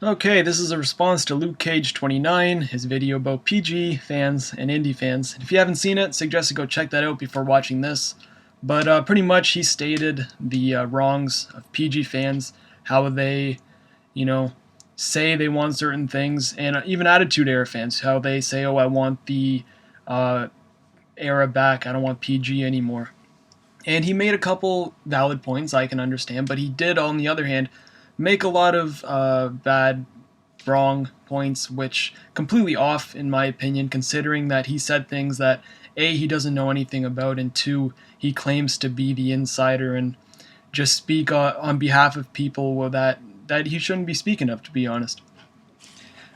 Okay, this is a response to Lukecage29, his video about PG fans and Indy fans. If you haven't seen it, suggest you go check that out before watching this. But pretty much he stated the wrongs of PG fans, how they, you know, say they want certain things, and even Attitude Era fans, how they say, oh, I want the uh, era back, I don't want PG anymore. And he made a couple valid points I can understand, but he did, on the other hand, make a lot of bad, wrong points, which completely off in my opinion, considering that he said things that A, he doesn't know anything about, and two, he claims to be the insider and just speak on behalf of people that he shouldn't be speaking of, to be honest.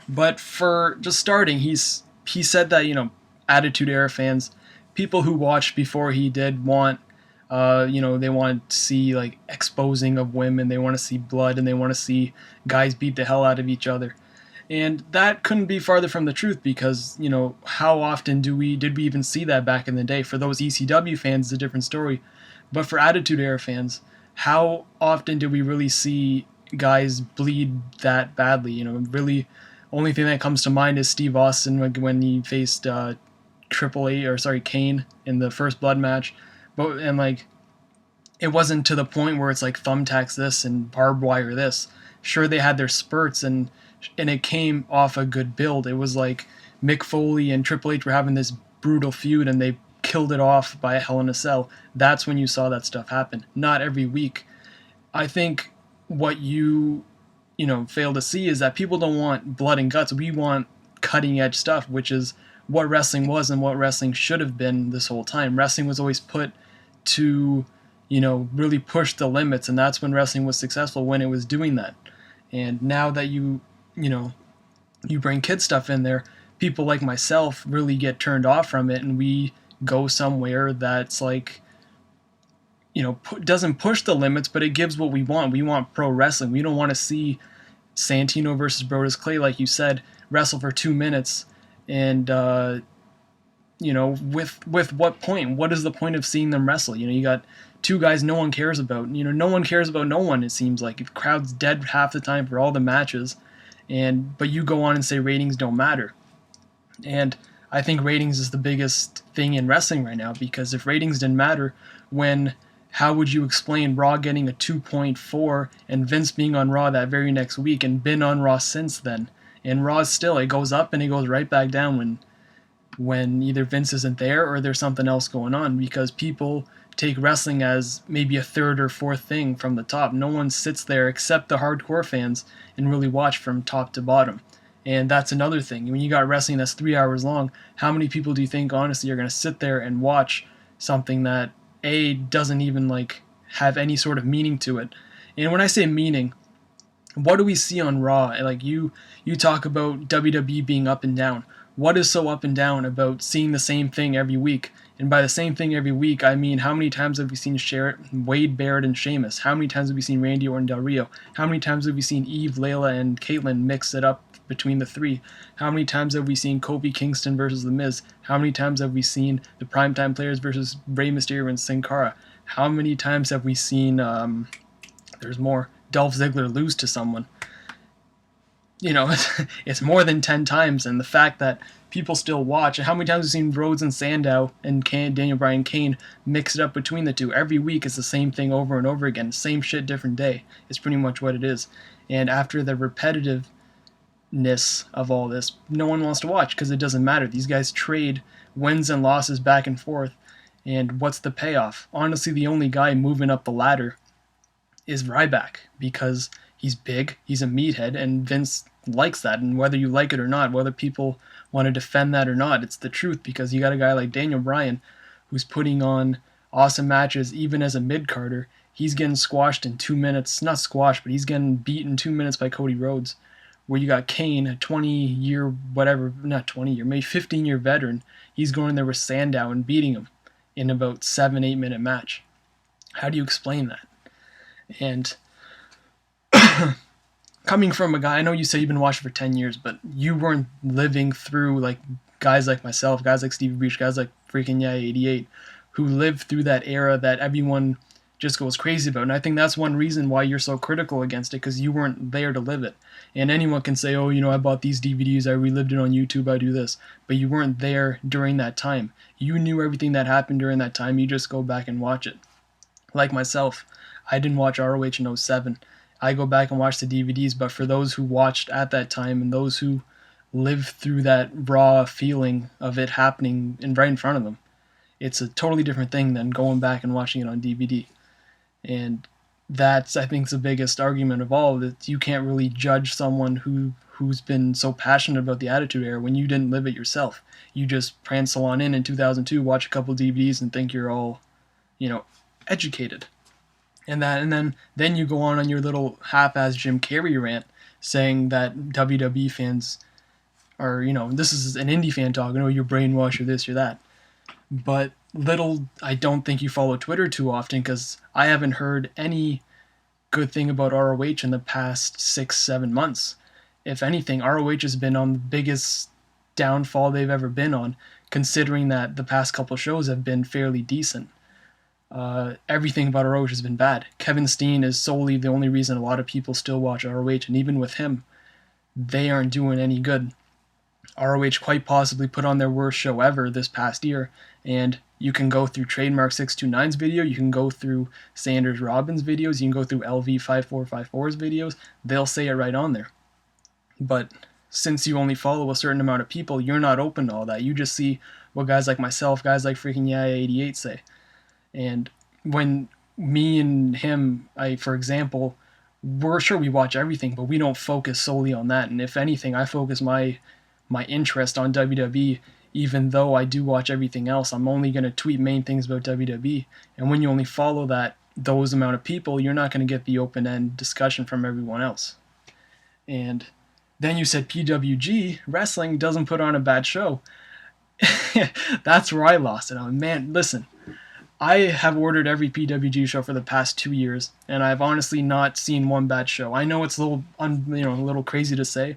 But for just starting, he said that Attitude Era fans, people who watched before he did, want they want to see like exposing of women, they want to see blood, and they want to see guys beat the hell out of each other. And that couldn't be farther from the truth because, how often did we even see that back in the day? For those ECW fans, it's a different story. But for Attitude Era fans, how often did we really see guys bleed that badly? Really, only thing that comes to mind is Steve Austin when he faced Kane in the first blood match. But and like it wasn't to the point where it's like thumbtacks this and barbed wire this. Sure, they had their spurts and it came off a good build. It was like Mick Foley and Triple H were having this brutal feud and they killed it off by a Hell in a Cell. That's when you saw that stuff happen. Not every week. I think what you fail to see is that people don't want blood and guts. We want cutting edge stuff, which is what wrestling was and what wrestling should have been this whole time. Wrestling was always put to really push the limits, and that's when wrestling was successful, when it was doing that. And now that you bring kid stuff in there, people like myself really get turned off from it, and we go somewhere that's like doesn't push the limits, but it gives what we want. We want pro wrestling. We don't want to see Santino versus Brodus Clay, like you said, wrestle for 2 minutes, and with what point? What is the point of seeing them wrestle? You got two guys no one cares about. No one cares about no one, it seems like. The crowd's dead half the time for all the matches, but you go on and say ratings don't matter. And I think ratings is the biggest thing in wrestling right now, because if ratings didn't matter, how would you explain Raw getting a 2.4 and Vince being on Raw that very next week and been on Raw since then? And Raw still, it goes up and it goes right back down when either Vince isn't there or there's something else going on, because people take wrestling as maybe a third or fourth thing from the top. No one sits there except the hardcore fans and really watch from top to bottom. And that's another thing. When you got wrestling that's 3 hours long, how many people do you think honestly are going to sit there and watch something that doesn't even have any sort of meaning to it? And when I say meaning, what do we see on Raw? Like you talk about WWE being up and down. What is so up and down about seeing the same thing every week? And by the same thing every week, I mean, how many times have we seen Wade Barrett and Sheamus? How many times have we seen Randy Orton, Del Rio? How many times have we seen Eve, Layla, and Caitlyn mix it up between the three? How many times have we seen Kofi Kingston versus The Miz? How many times have we seen the Primetime Players versus Rey Mysterio and Sin Cara? How many times have we seen, there's more, Dolph Ziggler lose to someone? It's more than 10 times, and the fact that people still watch, and how many times we've seen Rhodes and Sandow and Daniel Bryan Kane mix it up between the two. Every week it's the same thing over and over again. Same shit, different day. It's pretty much what it is. And after the repetitiveness of all this, no one wants to watch because it doesn't matter. These guys trade wins and losses back and forth, and what's the payoff? Honestly, the only guy moving up the ladder is Ryback, because he's big, he's a meathead, and Vince likes that. And whether you like it or not, whether people want to defend that or not, it's the truth, because you got a guy like Daniel Bryan who's putting on awesome matches even as a mid-carder. He's getting squashed in 2 minutes. Not squashed, but he's getting beat in 2 minutes by Cody Rhodes. Where you got Kane, a 20-year, whatever, not 20-year, maybe 15-year veteran. He's going there with Sandow and beating him in about 7-8 minute match. How do you explain that? And coming from a guy, I know you say you've been watching for 10 years, but you weren't living through like guys like myself, guys like Stevie Breach, guys like freaking 88, who lived through that era that everyone just goes crazy about. And I think that's one reason why you're so critical against it, because you weren't there to live it. And anyone can say, oh, I bought these DVDs, I relived it on YouTube, I do this. But you weren't there during that time. You knew everything that happened during that time. You just go back and watch it. Like myself, I didn't watch ROH in '07. I go back and watch the DVDs, but for those who watched at that time and those who lived through that raw feeling of it happening right in front of them, it's a totally different thing than going back and watching it on DVD. And that's, I think, the biggest argument of all, that you can't really judge someone who's been so passionate about the Attitude Era when you didn't live it yourself. You just prancel on in 2002, watch a couple DVDs, and think you're all, educated. And then you go on your little half-ass Jim Carrey rant saying that WWE fans are, this is an indie fan talking, oh, you're brainwashed, or this, or that. But I don't think you follow Twitter too often, because I haven't heard any good thing about ROH in the past 6-7 months. If anything, ROH has been on the biggest downfall they've ever been on, considering that the past couple shows have been fairly decent. Everything about ROH has been bad. Kevin Steen is solely the only reason a lot of people still watch ROH, and even with him, they aren't doing any good. ROH quite possibly put on their worst show ever this past year, and you can go through Trademark629's video, you can go through Sanders Robbins' videos, you can go through LV5454's videos, they'll say it right on there. But since you only follow a certain amount of people, you're not open to all that. You just see what guys like myself, guys like freaking Yaya88 say. And when me and him, for example, we're sure we watch everything, but we don't focus solely on that. And if anything, I focus my interest on WWE, even though I do watch everything else. I'm only going to tweet main things about WWE. And when you only follow those amount of people, you're not going to get the open-end discussion from everyone else. And then you said PWG Wrestling doesn't put on a bad show. That's where I lost it. Man, listen. I have ordered every PWG show for the past 2 years, and I've honestly not seen one bad show. I know it's a little crazy to say,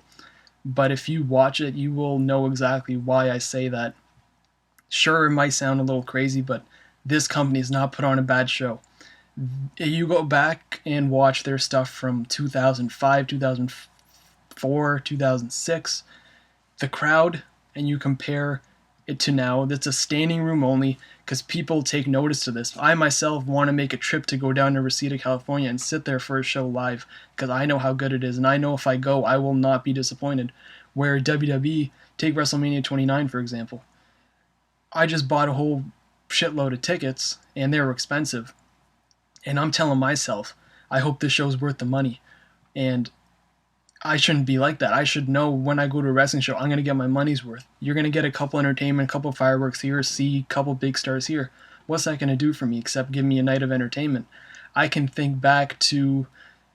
but if you watch it, you will know exactly why I say that. Sure, it might sound a little crazy, but this company has not put on a bad show. You go back and watch their stuff from 2005, 2004, 2006, the crowd, and you compare it to now, that's a standing room only, because people take notice to this. I myself want to make a trip to go down to Reseda, California and sit there for a show live, because I know how good it is, and I know if I go, I will not be disappointed. Where WWE, take WrestleMania 29 for example, I just bought a whole shitload of tickets, and they were expensive. And I'm telling myself, I hope this show's worth the money. And I shouldn't be like that. I should know when I go to a wrestling show, I'm going to get my money's worth. You're going to get a couple entertainment, a couple fireworks here, see a couple big stars here. What's that going to do for me except give me a night of entertainment? I can think back to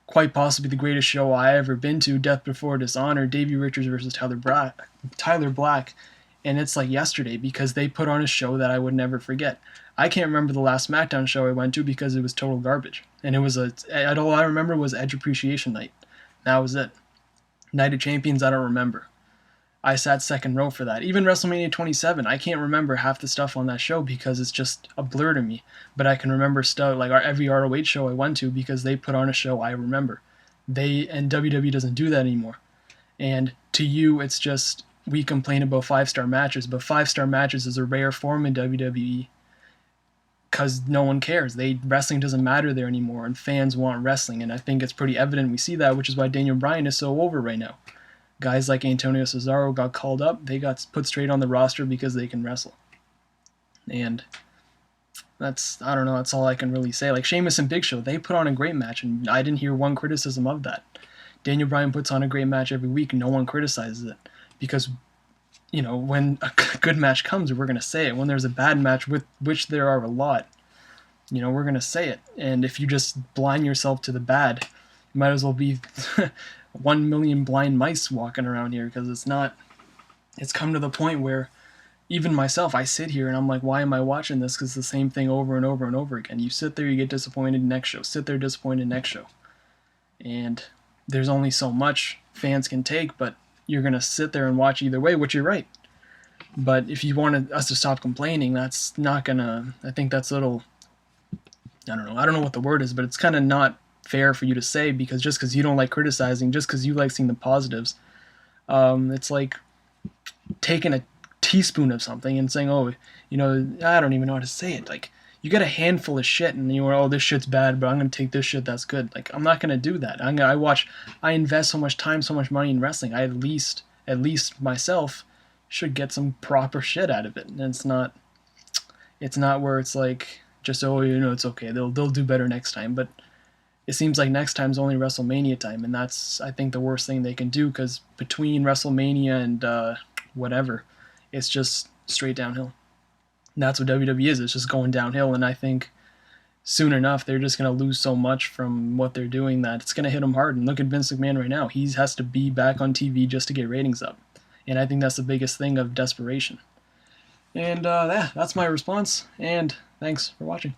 quite possibly the greatest show I ever been to, Death Before Dishonor, Davey Richards versus Tyler Black, and it's like yesterday, because they put on a show that I would never forget. I can't remember the last SmackDown show I went to because it was total garbage. And it was all I remember was Edge Appreciation Night. That was it. Night of Champions, I don't remember. I sat second row for that. Even WrestleMania 27, I can't remember half the stuff on that show because it's just a blur to me. But I can remember stuff like every ROH show I went to because they put on a show I remember. And WWE doesn't do that anymore. And to you, it's just, we complain about 5-star matches, but 5-star matches is a rare form in WWE because no one cares. Wrestling doesn't matter there anymore, and fans want wrestling, and I think it's pretty evident we see that, which is why Daniel Bryan is so over right now. Guys like Antonio Cesaro got called up, they got put straight on the roster because they can wrestle. And that's all I can really say. Like Sheamus and Big Show, they put on a great match, and I didn't hear one criticism of that. Daniel Bryan puts on a great match every week, no one criticizes it, because when a good match comes, we're going to say it. When there's a bad match, which there are a lot, we're going to say it. And if you just blind yourself to the bad, you might as well be 1 million blind mice walking around here, because it's come to the point where even myself, I sit here and I'm like, why am I watching this? Because it's the same thing over and over and over again. You sit there, you get disappointed, next show. Sit there, disappointed, next show. And there's only so much fans can take, but you're going to sit there and watch either way, which you're right. But if you wanted us to stop complaining, that's not going to, I think that's a little I don't know what the word is, but it's kind of not fair for you to say, because just because you don't like criticizing, just because you like seeing the positives, it's like taking a teaspoon of something and saying, oh, I don't even know how to say it. Like, you get a handful of shit and you were, oh, this shit's bad, but I'm gonna take this shit that's good. Like, I'm not gonna do that. I invest so much time, so much money in wrestling. At least myself, should get some proper shit out of it. And it's not where it's like just, oh, it's okay. They'll do better next time. But it seems like next time's only WrestleMania time, and that's, I think, the worst thing they can do, because between WrestleMania and whatever, it's just straight downhill. And that's what WWE is. It's just going downhill, and I think soon enough they're just going to lose so much from what they're doing that it's going to hit them hard. And look at Vince McMahon right now. He has to be back on TV just to get ratings up. And I think that's the biggest thing of desperation. And yeah, that's my response, and thanks for watching.